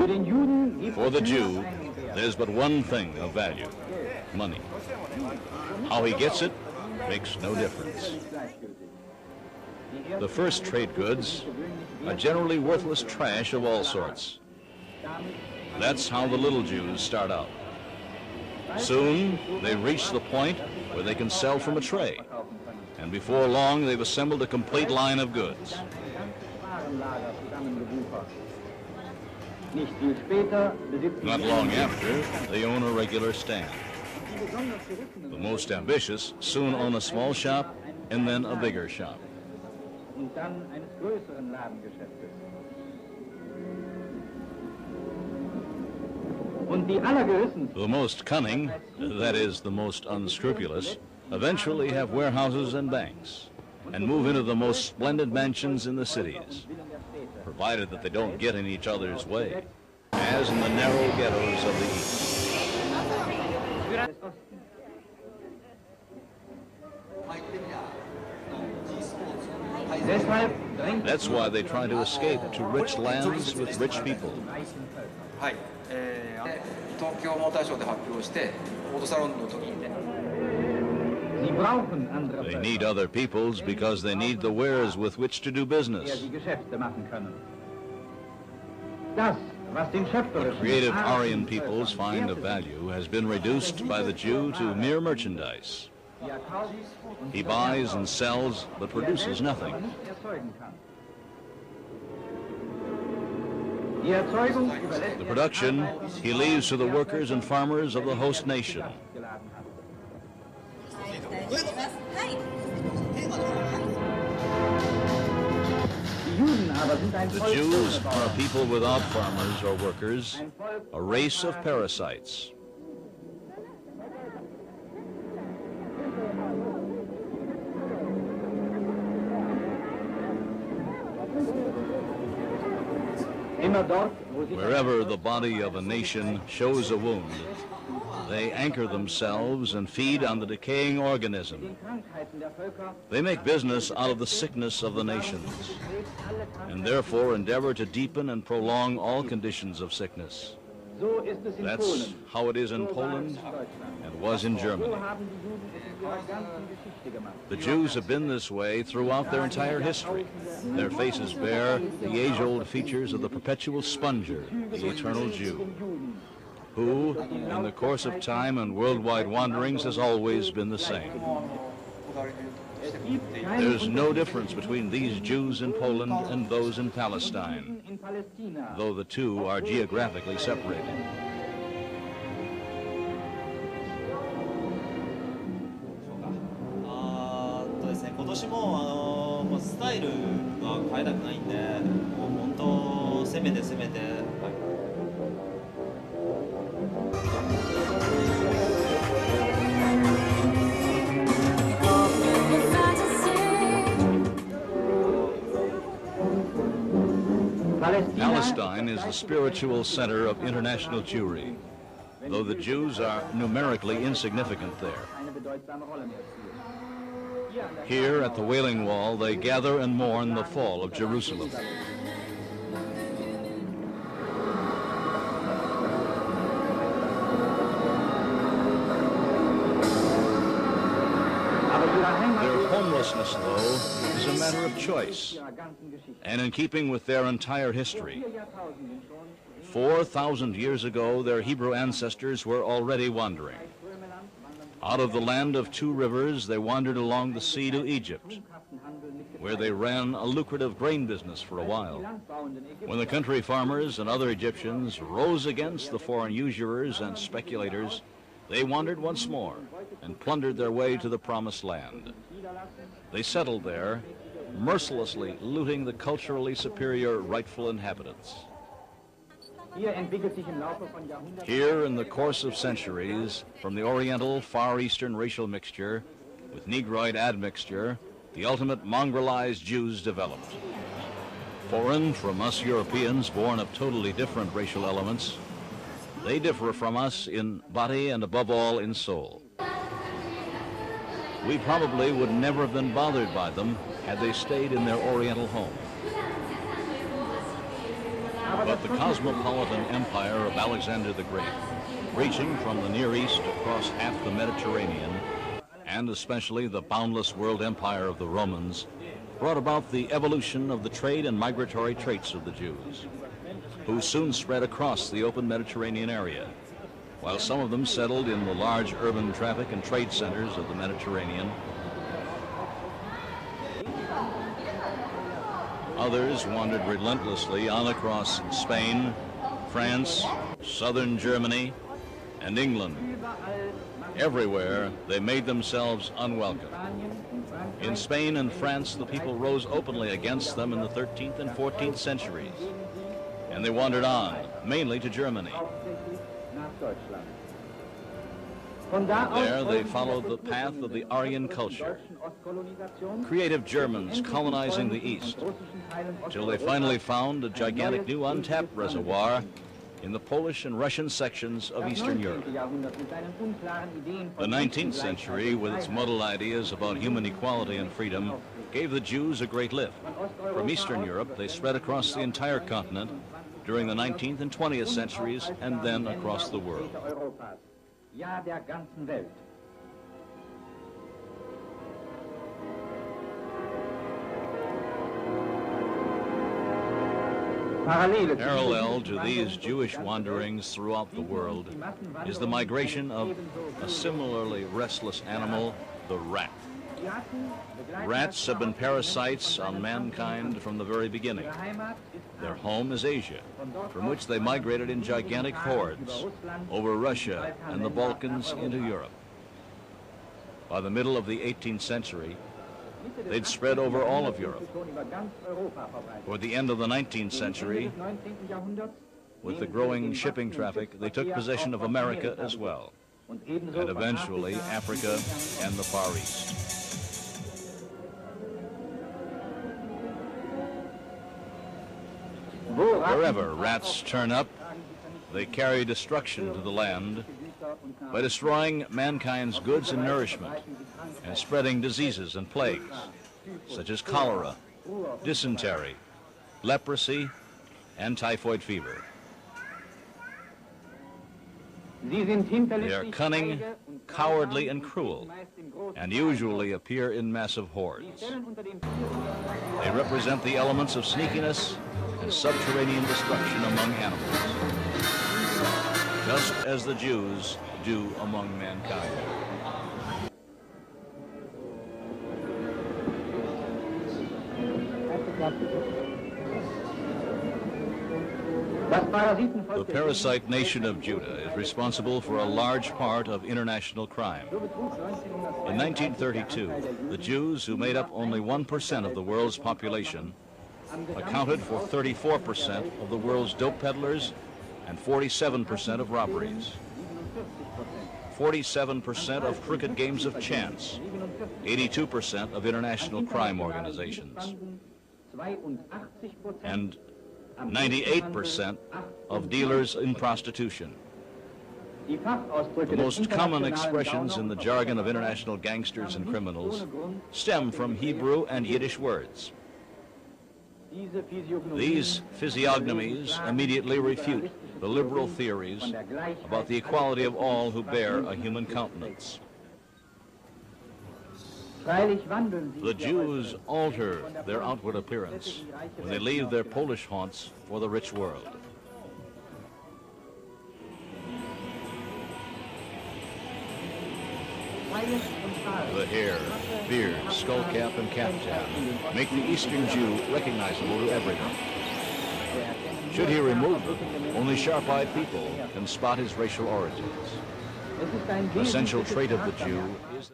For the Jew, there's but one thing of value: money. How he gets it makes no difference. The first trade goods are generally worthless trash of all sorts. That's how the little Jews start out. Soon, they reach the point where they can sell from a tray, and before long, they've assembled a complete line of goods. Not long after, they own a regular stand. The most ambitious soon own a small shop and then a bigger shop. The most cunning, that is, the most unscrupulous, eventually have warehouses and banks and move into the most splendid mansions in the cities, provided that they don't get in each other's way, as in the narrow ghettos of the East. That's why they try to escape to rich lands with rich people. They need other peoples because they need the wares with which to do business. What creative Aryan peoples find of value has been reduced by the Jew to mere merchandise. He buys and sells, but produces nothing. The production he leaves to the workers and farmers of the host nation. The Jews are a people without farmers or workers, a race of parasites. Wherever the body of a nation shows a wound, they anchor themselves and feed on the decaying organism. They make business out of the sickness of the nations, and therefore endeavor to deepen and prolong all conditions of sickness. That's how it is in Poland and was in Germany. The Jews have been this way throughout their entire history. Their faces bear the age-old features of the perpetual sponger, the eternal Jew, who, in the course of time and worldwide wanderings, has always been the same. There's no difference between these Jews in Poland and those in Palestine, though the two are geographically separated. Palestine is the spiritual center of international Jewry, though the Jews are numerically insignificant there. Here at the Wailing Wall, they gather and mourn the fall of Jerusalem. Their homelessness, though, is a matter of choice, and in keeping with their entire history. 4,000 years ago, their Hebrew ancestors were already wandering. Out of the land of two rivers, they wandered along the sea to Egypt, where they ran a lucrative grain business for a while. When the country farmers and other Egyptians rose against the foreign usurers and speculators, they wandered once more and plundered their way to the Promised Land. They settled there, mercilessly looting the culturally superior rightful inhabitants. Here, in the course of centuries, from the Oriental Far Eastern racial mixture with Negroid admixture, the ultimate mongrelized Jews developed. Foreign from us Europeans, born of totally different racial elements, they differ from us in body and above all in soul. We probably would never have been bothered by them had they stayed in their Oriental home. But the cosmopolitan empire of Alexander the Great, reaching from the Near East across half the Mediterranean, and especially the boundless world empire of the Romans, brought about the evolution of the trade and migratory traits of the Jews, who soon spread across the open Mediterranean area, while some of them settled in the large urban traffic and trade centers of the Mediterranean. Others wandered relentlessly on across Spain, France, southern Germany, and England. Everywhere, they made themselves unwelcome. In Spain and France, the people rose openly against them in the 13th and 14th centuries, and they wandered on, mainly to Germany. There, they followed the path of the Aryan culture, creative Germans colonizing the East, till they finally found a gigantic new untapped reservoir in the Polish and Russian sections of Eastern Europe. The 19th century, with its muddled ideas about human equality and freedom, gave the Jews a great lift. From Eastern Europe, they spread across the entire continent during the 19th and 20th centuries, and then across the world. Parallel to these Jewish wanderings throughout the world is the migration of a similarly restless animal, the rat. Rats have been parasites on mankind from the very beginning. Their home is Asia, from which they migrated in gigantic hordes over Russia and the Balkans into Europe. By the middle of the 18th century, they'd spread over all of Europe. Toward the end of the 19th century, with the growing shipping traffic, they took possession of America as well, and eventually Africa and the Far East. Wherever rats turn up, they carry destruction to the land by destroying mankind's goods and nourishment and spreading diseases and plagues, such as cholera, dysentery, leprosy, and typhoid fever. They are cunning, cowardly, and cruel, and usually appear in massive hordes. They represent the elements of sneakiness and subterranean destruction among animals, just as the Jews do among mankind. The parasite nation of Judah is responsible for a large part of international crime. In 1932, the Jews, who made up only 1% of the world's population, accounted for 34% of the world's dope peddlers and 47% of robberies, 47% of crooked games of chance, 82% of international crime organizations, and 98% of dealers in prostitution. The most common expressions in the jargon of international gangsters and criminals stem from Hebrew and Yiddish words. These physiognomies immediately refute the liberal theories about the equality of all who bear a human countenance. The Jews alter their outward appearance when they leave their Polish haunts for the rich world. The hair, beard, skull cap, and caftan make the Eastern Jew recognizable to everyone. Should he remove them, only sharp-eyed people can spot his racial origins. The essential trait of the Jew is